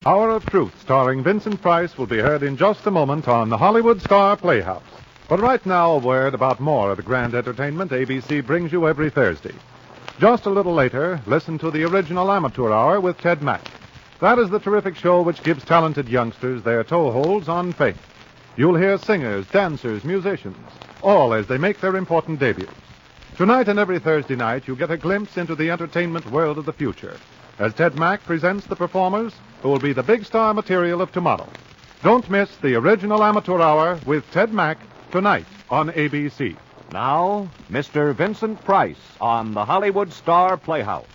Hour of Truth, starring Vincent Price, will be heard in just a moment on the Hollywood Star Playhouse. But right now, a word about more of the grand entertainment ABC brings you every Thursday. Just a little later, listen to the original Amateur Hour with Ted Mack. That is the terrific show which gives talented youngsters their toeholds on fame. You'll hear singers, dancers, musicians, all as they make their important debuts. Tonight and every Thursday night, you get a glimpse into the entertainment world of the future, as Ted Mack presents the performers who will be the big star material of tomorrow. Don't miss the original Amateur Hour with Ted Mack tonight on ABC. Now, Mr. Vincent Price on the Hollywood Star Playhouse.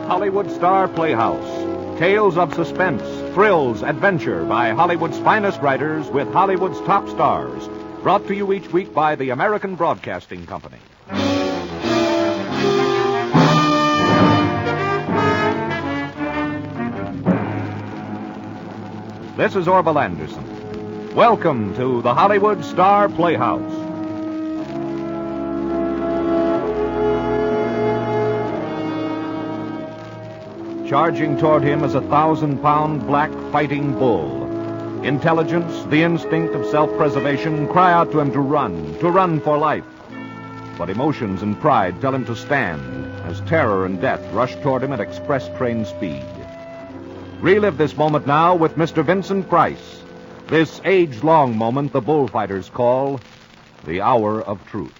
Hollywood Star Playhouse. Tales of suspense, thrills, adventure by Hollywood's finest writers with Hollywood's top stars. Brought to you each week by the American Broadcasting Company. This is Orville Anderson. Welcome to the Hollywood Star Playhouse. Charging toward him is a 1,000-pound black fighting bull. Intelligence, the instinct of self-preservation, cry out to him to run for life. But emotions and pride tell him to stand as terror and death rush toward him at express train speed. Relive this moment now with Mr. Vincent Price. This age-long moment the bullfighters call the Hour of Truth.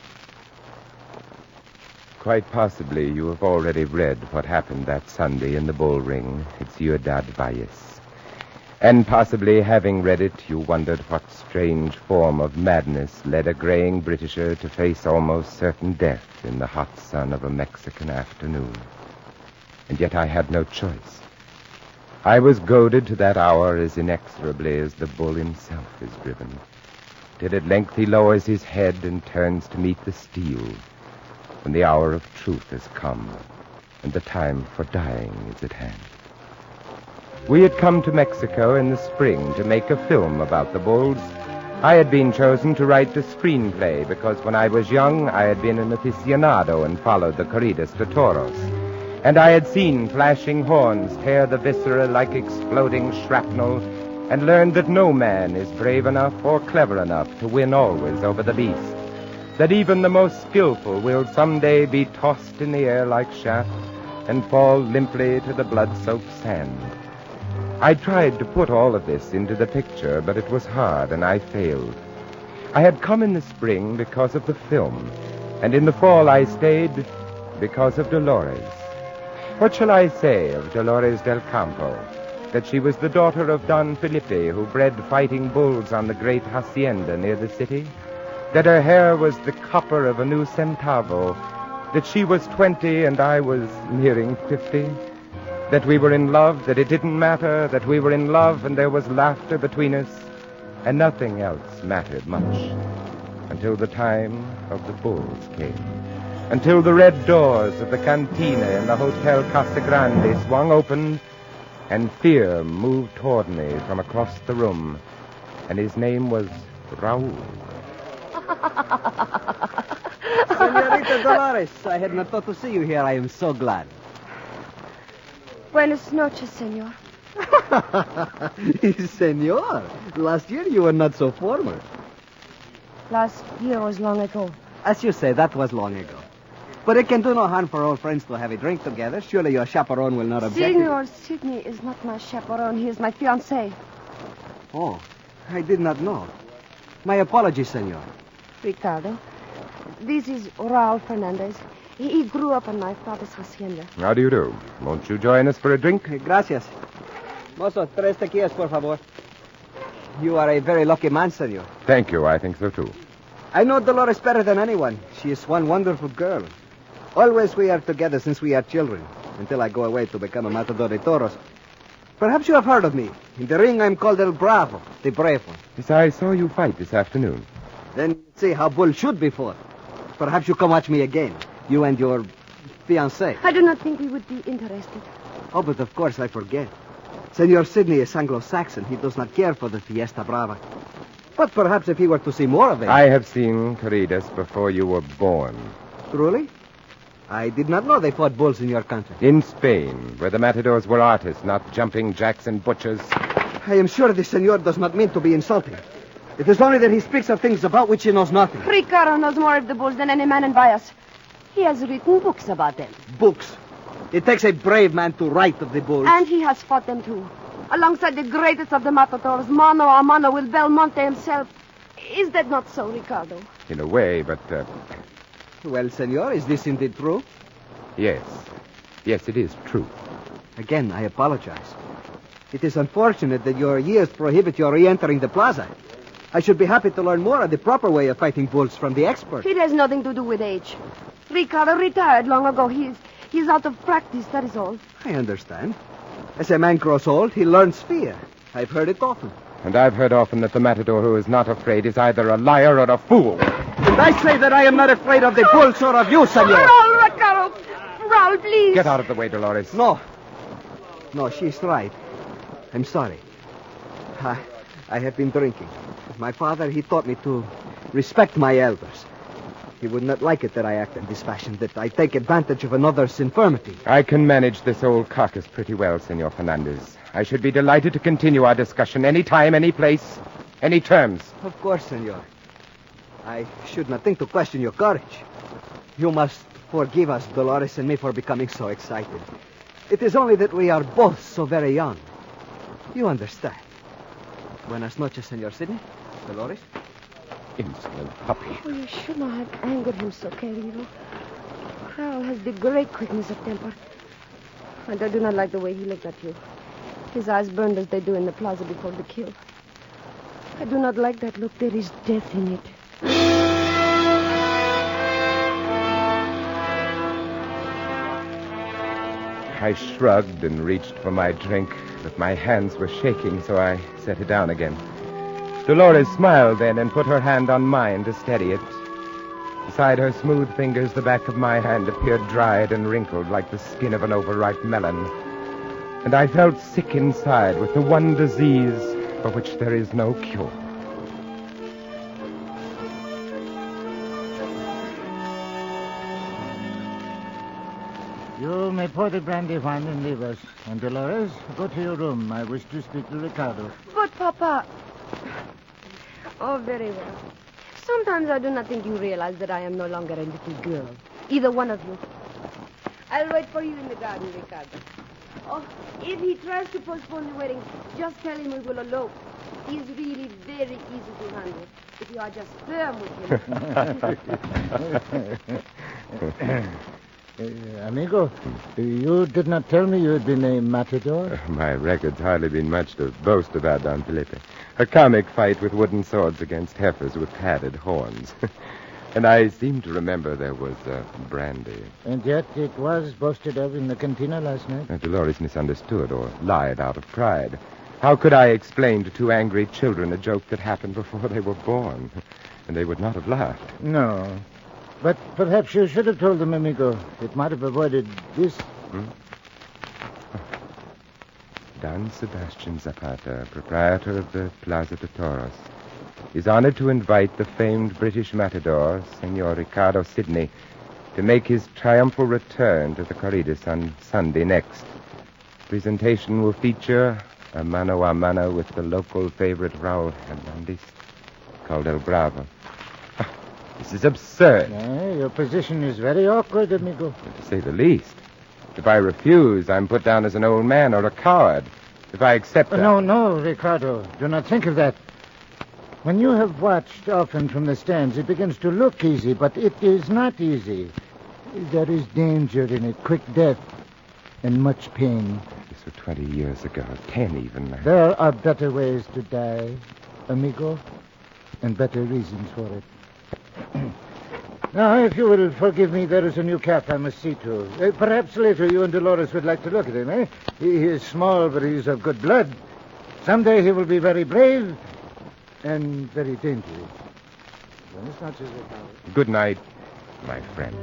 Quite possibly you have already read what happened that Sunday in the bull ring at Ciudad Valles. And possibly, having read it, you wondered what strange form of madness led a graying Britisher to face almost certain death in the hot sun of a Mexican afternoon. And yet I had no choice. I was goaded to that hour as inexorably as the bull himself is driven, till at length he lowers his head and turns to meet the steel. When the hour of truth has come, and the time for dying is at hand. We had come to Mexico in the spring to make a film about the bulls. I had been chosen to write the screenplay because when I was young, I had been an aficionado and followed the corridas de toros. And I had seen flashing horns tear the viscera like exploding shrapnel, and learned that no man is brave enough or clever enough to win always over the beast. That even the most skillful will someday be tossed in the air like chaff and fall limply to the blood-soaked sand. I tried to put all of this into the picture, but it was hard, and I failed. I had come in the spring because of the film, and in the fall I stayed because of Dolores. What shall I say of Dolores del Campo? That she was the daughter of Don Felipe, who bred fighting bulls on the great hacienda near the city? That her hair was the copper of a new centavo, that she was 20 and I was nearing 50, that we were in love, that it didn't matter, that we were in love and there was laughter between us, and nothing else mattered much, until the time of the bulls came, until the red doors of the cantina in the Hotel Casa Grande swung open, and fear moved toward me from across the room, and his name was Raul. Senorita Dolores, I had not thought to see you here. I am so glad. Buenas noches, senor. Senor, last year you were not so formal. Last year was long ago. As you say, that was long ago. But it can do no harm for old friends to have a drink together. Surely your chaperone will not object. Senor Sidney is not my chaperone. He is my fiancé. Oh, I did not know. My apologies, senor. Ricardo, this is Raul Fernandez. He grew up on my father's hacienda. How do you do? Won't you join us for a drink? Gracias. Mozo, 3 tequillas, por favor. You are a very lucky man, senor. Thank you, I think so too. I know Dolores better than anyone. She is one wonderful girl. Always we are together since we are children, until I go away to become a matador de toros. Perhaps you have heard of me. In the ring, I'm called El Bravo, the brave one. Yes, I saw you fight this afternoon. Then see how bull should be fought. Perhaps you come watch me again. You and your fiancé. I do not think we would be interested. Oh, but of course I forget. Senor Sidney is Anglo-Saxon. He does not care for the Fiesta Brava. But perhaps if he were to see more of it... I have seen corridas before you were born. Truly? I did not know they fought bulls in your country. In Spain, where the matadors were artists, not jumping jacks and butchers. I am sure the senor does not mean to be insulting. It is only that he speaks of things about which he knows nothing. Ricardo knows more of the bulls than any man in Valles. He has written books about them. Books. It takes a brave man to write of the bulls. And he has fought them, too. Alongside the greatest of the matadors, mano a mano with Belmonte himself. Is that not so, Ricardo? In a way, but... Well, senor, is this indeed true? Yes. Yes, it is true. Again, I apologize. It is unfortunate that your years prohibit your re-entering the plaza. I should be happy to learn more of the proper way of fighting bulls from the expert. It has nothing to do with age. Ricardo retired long ago. He's out of practice, that is all. I understand. As a man grows old, he learns fear. I've heard it often. And I've heard often that the matador who is not afraid is either a liar or a fool. And I say that I am not afraid of the bulls or of you, senor. Raul, Ricardo. Raul, please. Get out of the way, Dolores. No, she's right. I'm sorry. I have been drinking. My father, he taught me to respect my elders. He would not like it that I act in this fashion, that I take advantage of another's infirmity. I can manage this old carcass pretty well, Senor Fernandez. I should be delighted to continue our discussion any time, any place, any terms. Of course, senor. I should not think to question your courage. You must forgive us, Dolores and me, for becoming so excited. It is only that we are both so very young. You understand. Buenas noches, Senor Sidney. Dolores? Insolent puppy. Oh, you should not have angered him so, querido. Raul has the great quickness of temper. And I do not like the way he looked at you. His eyes burned as they do in the plaza before the kill. I do not like that look. There is death in it. I shrugged and reached for my drink, but my hands were shaking, so I set it down again. Dolores smiled then and put her hand on mine to steady it. Beside her smooth fingers, the back of my hand appeared dried and wrinkled like the skin of an overripe melon. And I felt sick inside with the one disease for which there is no cure. You may pour the brandy, wine, and leave us. And Dolores, go to your room. I wish to speak to Ricardo. But, Papa... Oh, very well. Sometimes I do not think you realize that I am no longer a little girl. Either one of you. I'll wait for you in the garden, Ricardo. Oh, if he tries to postpone the wedding, just tell him we will elope. He is really very easy to handle. If you are just firm with him. Amigo, you did not tell me you had been a matador? My record's hardly been much to boast about, Don Felipe. A comic fight with wooden swords against heifers with padded horns. And I seem to remember there was brandy. And yet it was boasted of in the cantina last night. Dolores misunderstood or lied out of pride. How could I explain to two angry children a joke that happened before they were born? And they would not have laughed. No. But perhaps you should have told them, amigo. It might have avoided this. Don Sebastian Zapata, proprietor of the Plaza de Toros, is honored to invite the famed British matador, Senor Ricardo Sidney, to make his triumphal return to the corridas on Sunday next. Presentation will feature a mano a mano with the local favorite Raul Hernandez, called El Bravo. This is absurd. Your position is very awkward, amigo. To say the least. If I refuse, I'm put down as an old man or a coward. If I accept... No, Ricardo. Do not think of that. When you have watched often from the stands, it begins to look easy, but it is not easy. There is danger in it, quick death, and much pain. This was 20 years ago, 10 even. There are better ways to die, amigo, and better reasons for it. Now, if you will forgive me, there is a new cap I must see to. Perhaps later you and Dolores would like to look at him, eh? He is small, but he is of good blood. Someday he will be very brave and very dangerous. Good night, my friend.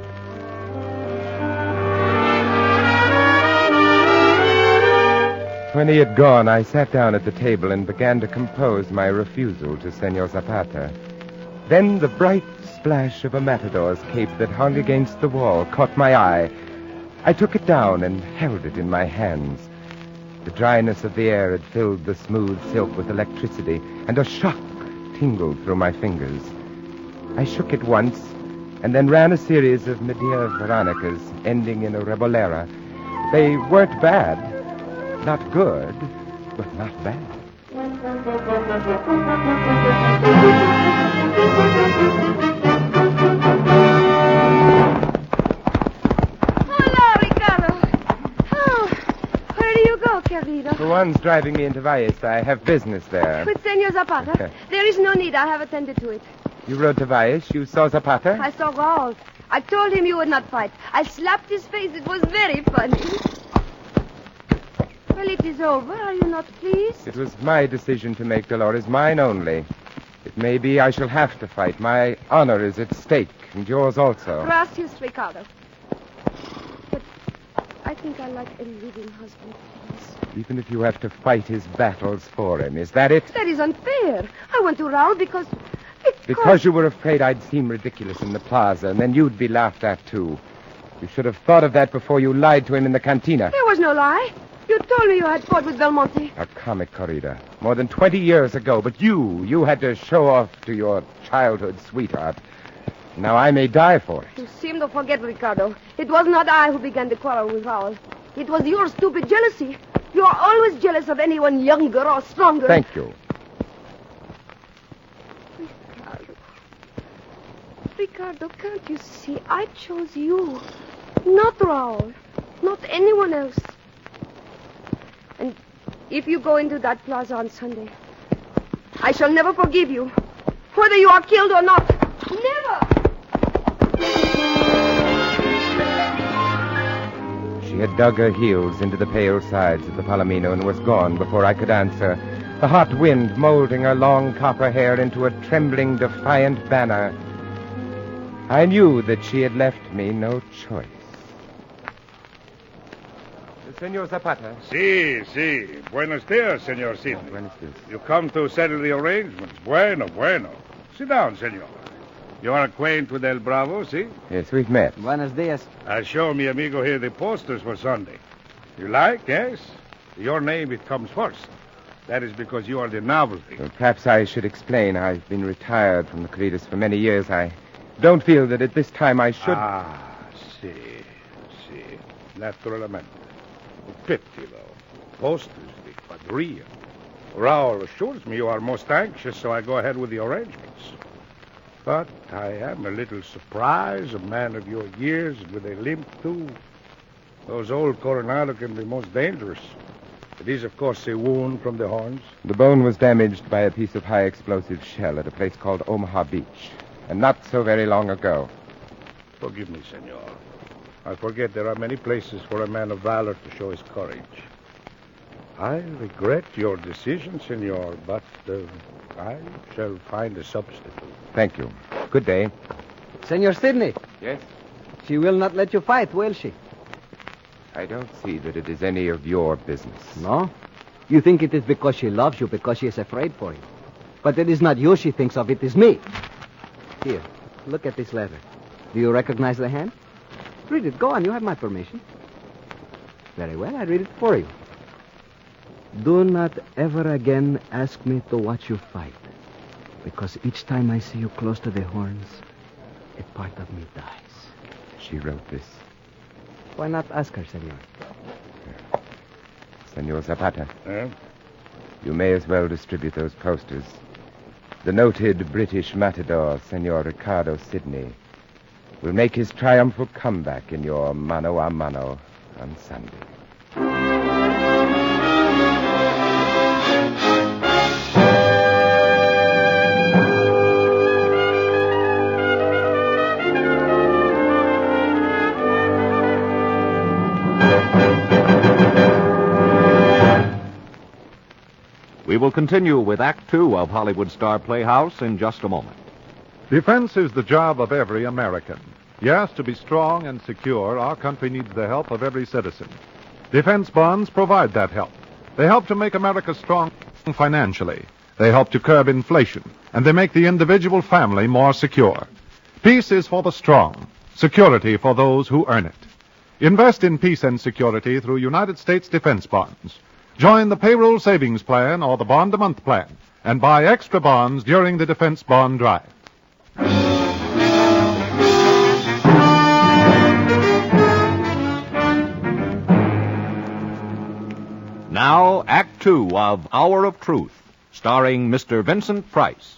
When he had gone, I sat down at the table and began to compose my refusal to Senor Zapata. Then the bright splash of a matador's cape that hung against the wall caught my eye. I took it down and held it in my hands. The dryness of the air had filled the smooth silk with electricity, and a shock tingled through my fingers. I shook it once, and then ran a series of Medea Veronicas, ending in a rebolera. They weren't bad. Not good, but not bad. Hola, Ricardo. Oh, where do you go, querido? The one's driving me into Valles. I have business there. With Senor Zapata? There is no need. I have attended to it. You rode to Valles? You saw Zapata? I saw Raul. I told him you would not fight. I slapped his face. It was very funny. Well, it is over. Are you not pleased? It was my decision to make, Dolores, mine only. It may be I shall have to fight. My honor is at stake, and yours also. Gracias, Ricardo. But I think I like a living husband, please. Even if you have to fight his battles for him, is that it? That is unfair. I went to Raul because... Because you were afraid I'd seem ridiculous in the plaza, and then you'd be laughed at, too. You should have thought of that before you lied to him in the cantina. There was no lie. You told me you had fought with Belmonte. A comic corrida. More than 20 years ago, but you had to show off to your childhood sweetheart. Now I may die for it. You seem to forget, Ricardo. It was not I who began the quarrel with Raul. It was your stupid jealousy. You are always jealous of anyone younger or stronger. Thank you. Ricardo, can't you see? I chose you. Not Raul. Not anyone else. And if you go into that plaza on Sunday, I shall never forgive you. Whether you are killed or not. Never! She had dug her heels into the pale sides of the Palomino and was gone before I could answer, the hot wind molding her long copper hair into a trembling, defiant banner. I knew that she had left me no choice. Senor Zapata. Sí. Buenos dias, Senor Sidney. Buenos dias. You come to settle the arrangements. Bueno. Sit down, senor. You are acquainted with El Bravo, see? Yes, we've met. Buenos dias. I show me amigo here the posters for Sunday. You like, yes? Your name, it comes first. That is because you are the novelty. Well, perhaps I should explain. I've been retired from the corridas for many years. I don't feel that at this time I should... Sí. Naturalmente. Pity, though. Posters, the quadrilla. Raul assures me you are most anxious, so I go ahead with the arrangements. But I am a little surprised, a man of your years with a limp, too. Those old Coronado can be most dangerous. It is, of course, a wound from the horns. The bone was damaged by a piece of high-explosive shell at a place called Omaha Beach, and not so very long ago. Forgive me, senor. I forget there are many places for a man of valor to show his courage. I regret your decision, senor, but I shall find a substitute. Thank you. Good day. Senor Sidney. Yes? She will not let you fight, will she? I don't see that it is any of your business. No? You think it is because she loves you, because she is afraid for you. But it is not you she thinks of, it is me. Here, look at this letter. Do you recognize the hand? Read it. Go on. You have my permission. Very well. I read it for you. Do not ever again ask me to watch you fight, because each time I see you close to the horns, a part of me dies. She wrote this. Why not ask her, senor? Senor Zapata. Eh? You may as well distribute those posters. The noted British matador, Senor Ricardo Sidney, will make his triumphal comeback in your mano a mano on Sunday. We will continue with Act Two of Hollywood Star Playhouse in just a moment. Defense is the job of every American. Yes, to be strong and secure, our country needs the help of every citizen. Defense bonds provide that help. They help to make America strong financially. They help to curb inflation, and they make the individual family more secure. Peace is for the strong, security for those who earn it. Invest in peace and security through United States defense bonds. Join the payroll savings plan or the bond-a-month plan, and buy extra bonds during the defense bond drive. Now, Act Two of Hour of Truth, starring Mr. Vincent Price.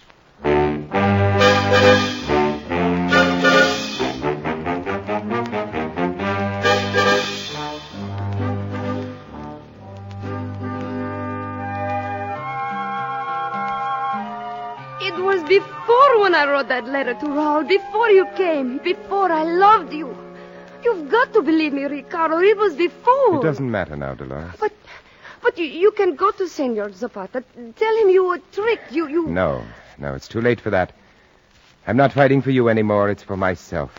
It was before when I wrote that letter to Raul, before you came, before I loved you. You've got to believe me, Ricardo. It was before. It doesn't matter now, Dolores. But you can go to Senor Zapata. Tell him you were tricked. You... No, it's too late for that. I'm not fighting for you anymore. It's for myself.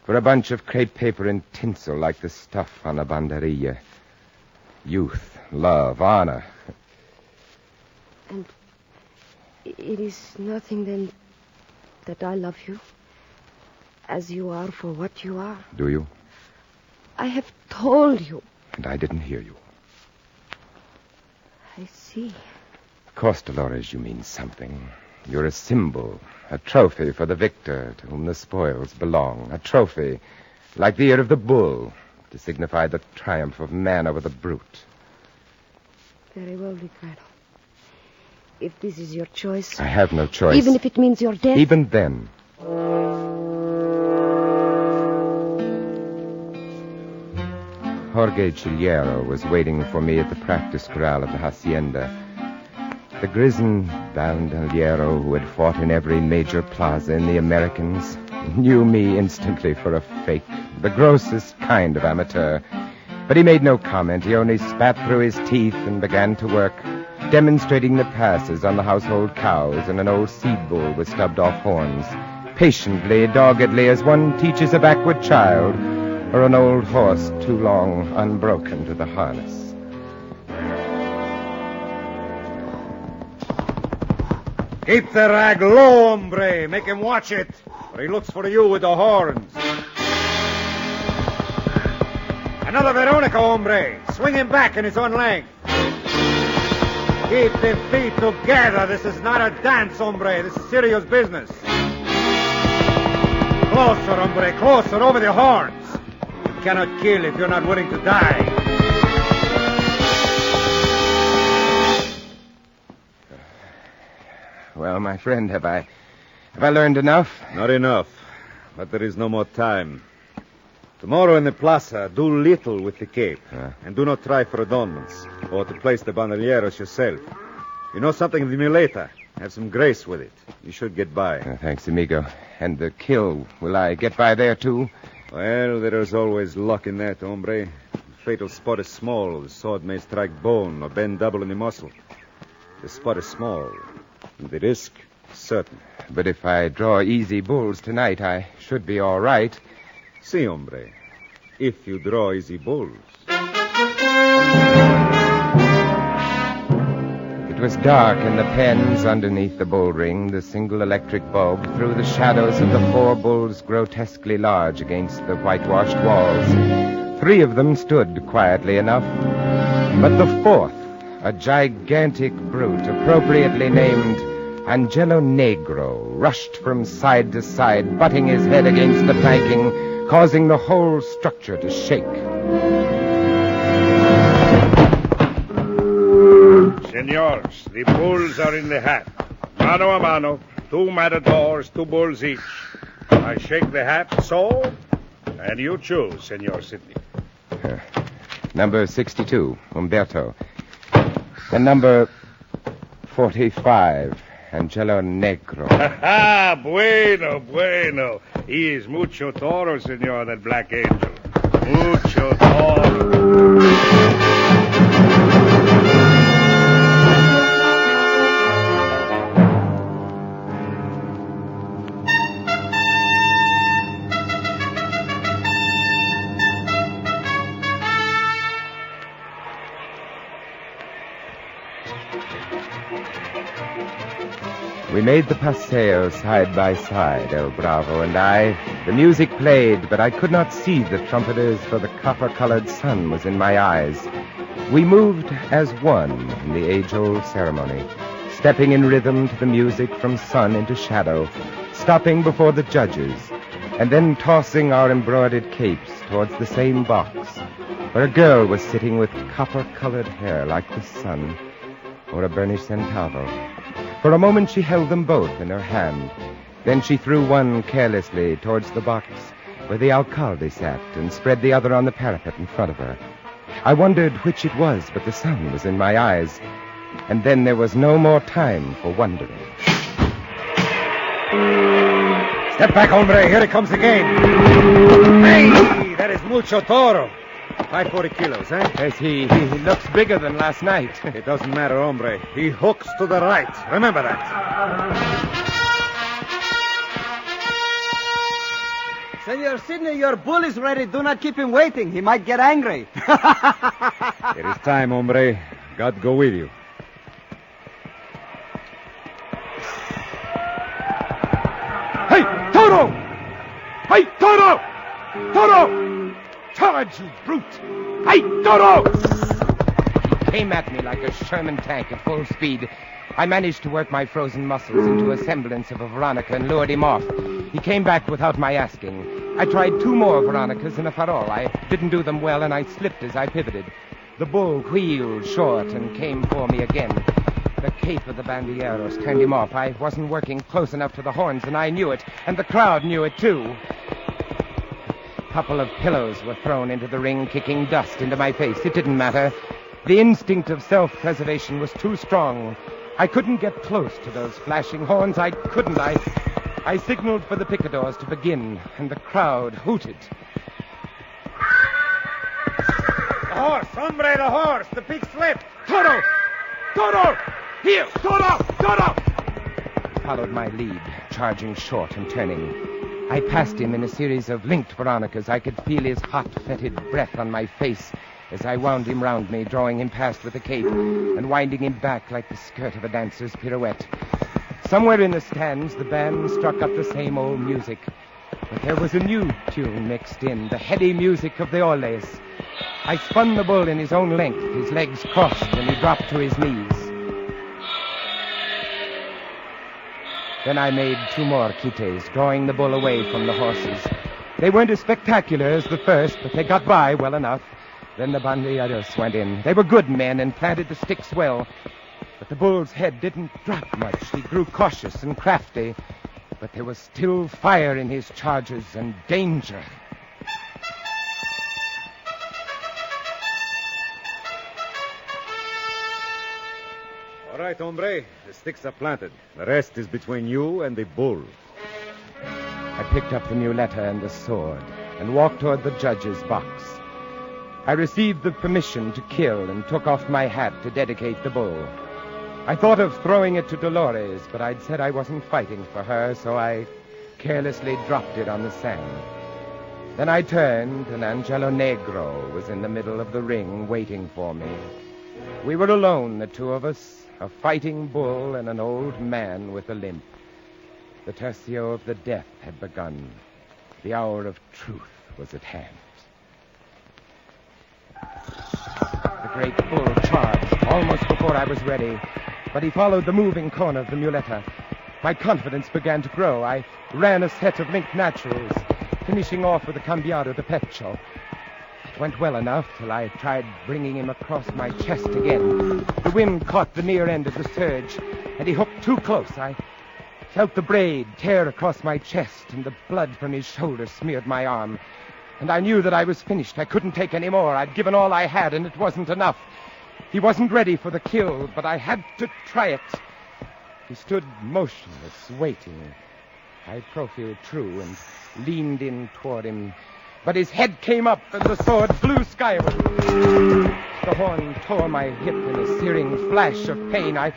For a bunch of crepe paper and tinsel like the stuff on a banderilla. Youth, love, honor. And it is nothing then that I love you as you are for what you are. Do you? I have told you. And I didn't hear you. I see. Of course, Dolores, you mean something. You're a symbol, a trophy for the victor to whom the spoils belong. A trophy, like the ear of the bull, to signify the triumph of man over the brute. Very well, Ricardo. If this is your choice... I have no choice. Even if it means your death... Even then. Jorge Chillero was waiting for me at the practice corral of the hacienda. The grizzled bandoliero who had fought in every major plaza in the Americans knew me instantly for a fake, the grossest kind of amateur. But he made no comment. He only spat through his teeth and began to work, demonstrating the passes on the household cows and an old seed bull with stubbed-off horns, patiently, doggedly, as one teaches a backward child or an old horse too long unbroken to the harness. Keep the rag low, hombre. Make him watch it, or he looks for you with the horns. Another Veronica, hombre. Swing him back in his own length. Keep the feet together. This is not a dance, hombre. This is serious business. Closer, hombre. Closer, over the horns. You cannot kill if you're not willing to die. Well, my friend, have I learned enough? Not enough. But there is no more time. Tomorrow in the plaza, do little with the cape. And do not try for adornments or to place the bandolieros yourself. You know something of the muleta. Have some grace with it. You should get by. Thanks, amigo. And the kill, will I get by there, too? Well, there is always luck in that, hombre. The fatal spot is small. The sword may strike bone or bend double in the muscle. The spot is small. And the risk is certain. But if I draw easy bulls tonight, I should be all right. Si, hombre. If you draw easy bulls. It was dark in the pens underneath the bull ring. The single electric bulb threw the shadows of the 4 bulls grotesquely large against the whitewashed walls. 3 of them stood quietly enough. But the 4th, a gigantic brute appropriately named Angelo Negro, rushed from side to side, butting his head against the planking, causing the whole structure to shake. Senors, the bulls are in the hat. Mano a mano, 2 matadors, 2 bulls each. I shake the hat, so, and you choose, Senor Sidney. Number 62, Umberto. And number 45, Angelo Negro. Ha, bueno, bueno. He is mucho toro, senor, that black angel. Mucho toro. We made the paseo side by side, El Bravo and I. The music played, but I could not see the trumpeters, for the copper-colored sun was in my eyes. We moved as one in the age-old ceremony, stepping in rhythm to the music from sun into shadow, stopping before the judges, and then tossing our embroidered capes towards the same box, where a girl was sitting with copper-colored hair like the sun, or a burnished centavo. For a moment she held them both in her hand. Then she threw one carelessly towards the box where the alcalde sat and spread the other on the parapet in front of her. I wondered which it was, but the sun was in my eyes. And then there was no more time for wondering. Step back, hombre. Here it comes again. Hey, that is mucho toro. 540 kilos, eh? Yes, he looks bigger than last night. It doesn't matter, hombre. He hooks to the right. Remember that. Senor Sidney, your bull is ready. Do not keep him waiting. He might get angry. It is time, hombre. God go with you. Hey, Toro! Hey, Toro! Toro! Charge, you brute! Hey, Toro! He came at me like a Sherman tank at full speed. I managed to work my frozen muscles into a semblance of a Veronica and lured him off. He came back without my asking. I tried 2 more Veronicas and a farol. I didn't do them well, and I slipped as I pivoted. The bull wheeled short and came for me again. The cape of the bandilleros turned him off. I wasn't working close enough to the horns, and I knew it, and the crowd knew it, too. A couple of pillows were thrown into the ring, kicking dust into my face. It didn't matter. The instinct of self-preservation was too strong. I couldn't get close to those flashing horns. I couldn't. I signaled for the picadors to begin, and the crowd hooted. The horse, hombre, the horse. The big slip. Toro! Toro! Here! Toro! Toro! He followed my lead, charging short and turning. I passed him in a series of linked Veronicas. I could feel his hot, fetid breath on my face as I wound him round me, drawing him past with a cape and winding him back like the skirt of a dancer's pirouette. Somewhere in the stands, the band struck up the same old music, but there was a new tune mixed in, the heady music of the oles. I spun the bull in his own length. His legs crossed, and he dropped to his knees. Then I made 2 more quites, drawing the bull away from the horses. They weren't as spectacular as the first, but they got by well enough. Then the bandilleros went in. They were good men and planted the sticks well. But the bull's head didn't drop much. He grew cautious and crafty. But there was still fire in his charges and danger. All right, hombre. The sticks are planted. The rest is between you and the bull. I picked up the muleta and the sword and walked toward the judge's box. I received the permission to kill and took off my hat to dedicate the bull. I thought of throwing it to Dolores, but I'd said I wasn't fighting for her, so I carelessly dropped it on the sand. Then I turned, and Angelo Negro was in the middle of the ring waiting for me. We were alone, the 2 of us, a fighting bull and an old man with a limp. The tercio of the death had begun. The hour of truth was at hand. The great bull charged almost before I was ready, but he followed the moving corner of the muleta. My confidence began to grow. I ran a set of linked naturals, finishing off with a cambiado de pecho. It went well enough till I tried bringing him across my chest again. The wind caught the near end of the surge, and he hooked too close. I felt the braid tear across my chest, and the blood from his shoulder smeared my arm. And I knew that I was finished. I couldn't take any more. I'd given all I had, and it wasn't enough. He wasn't ready for the kill, but I had to try it. He stood motionless, waiting. I profiled true and leaned in toward him. But his head came up, and the sword flew skyward. The horn tore my hip in a searing flash of pain. I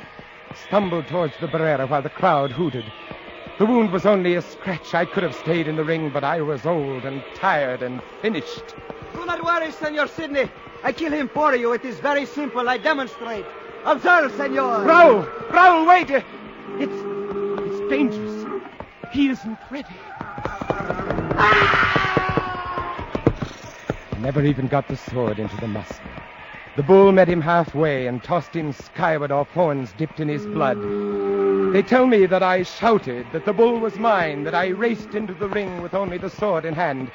stumbled towards the barrera while the crowd hooted. The wound was only a scratch. I could have stayed in the ring, but I was old and tired and finished. Do not worry, Senor Sidney. I kill him for you. It is very simple. I demonstrate. Observe, senor! Raul, wait! It's dangerous. He isn't ready. I never even got the sword into the muzzle. The bull met him halfway and tossed him skyward off horns dipped in his blood. They tell me that I shouted, that the bull was mine, that I raced into the ring with only the sword in hand.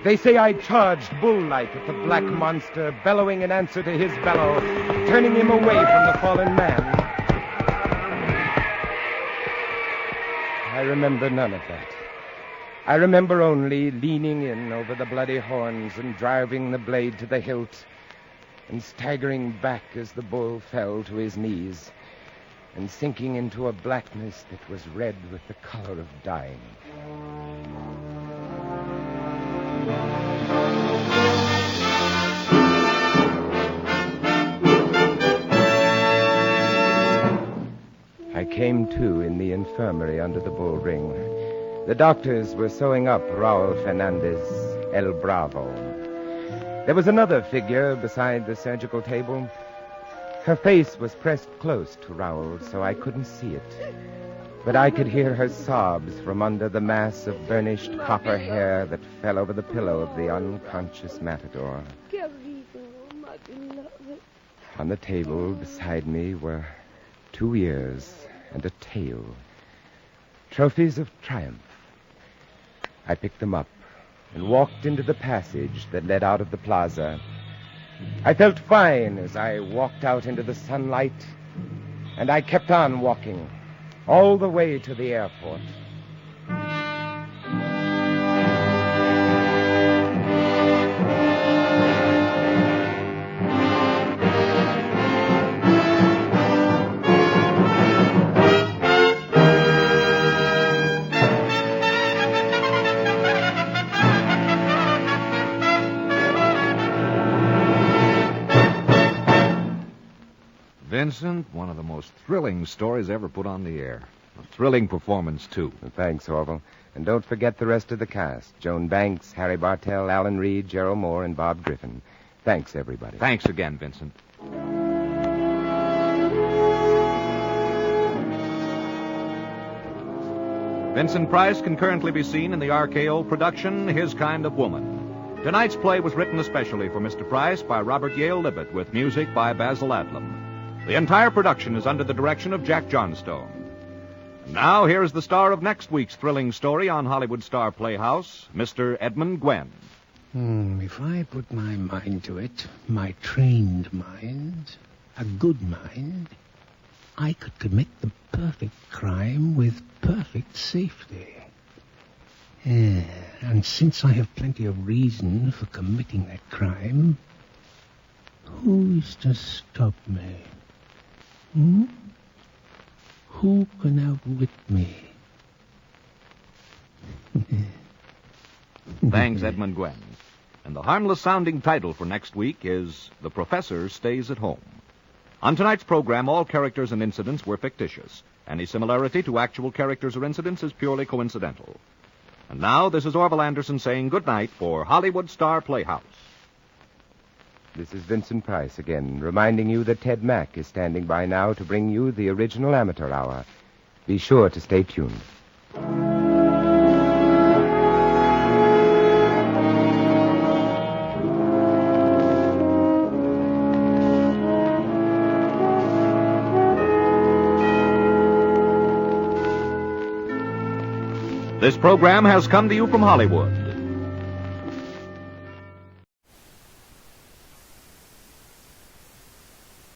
They say I charged bull-like at the black monster, bellowing in answer to his bellow, turning him away from the fallen man. I remember none of that. I remember only leaning in over the bloody horns and driving the blade to the hilt and staggering back as the bull fell to his knees and sinking into a blackness that was red with the color of dying. I came to in the infirmary under the bull ring. The doctors were sewing up Raul Fernandez, El Bravo. There was another figure beside the surgical table. Her face was pressed close to Raul, so I couldn't see it. But I could hear her sobs from under the mass of burnished copper hair that fell over the pillow of the unconscious matador. On the table beside me were 2 ears and a tail. Trophies of triumph. I picked them up and walked into the passage that led out of the plaza. I felt fine as I walked out into the sunlight, and I kept on walking all the way to the airport. Vincent, one of the most thrilling stories ever put on the air. A thrilling performance, too. Well, thanks, Orville. And don't forget the rest of the cast. Joan Banks, Harry Bartell, Alan Reed, Gerald Moore, and Bob Griffin. Thanks, everybody. Thanks again, Vincent. Vincent Price can currently be seen in the RKO production, His Kind of Woman. Tonight's play was written especially for Mr. Price by Robert Yale Libet, with music by Basil Adlam. The entire production is under the direction of Jack Johnstone. Now, here is the star of next week's thrilling story on Hollywood Star Playhouse, Mr. Edmund Gwenn. If I put my mind to it, my trained mind, a good mind, I could commit the perfect crime with perfect safety. And since I have plenty of reason for committing that crime, who's to stop me? Who can outwit me? Thanks, Edmund Gwenn. And the harmless-sounding title for next week is The Professor Stays at Home. On tonight's program, all characters and incidents were fictitious. Any similarity to actual characters or incidents is purely coincidental. And now, this is Orville Anderson saying good night for Hollywood Star Playhouse. This is Vincent Price again, reminding you that Ted Mack is standing by now to bring you the original Amateur Hour. Be sure to stay tuned. This program has come to you from Hollywood.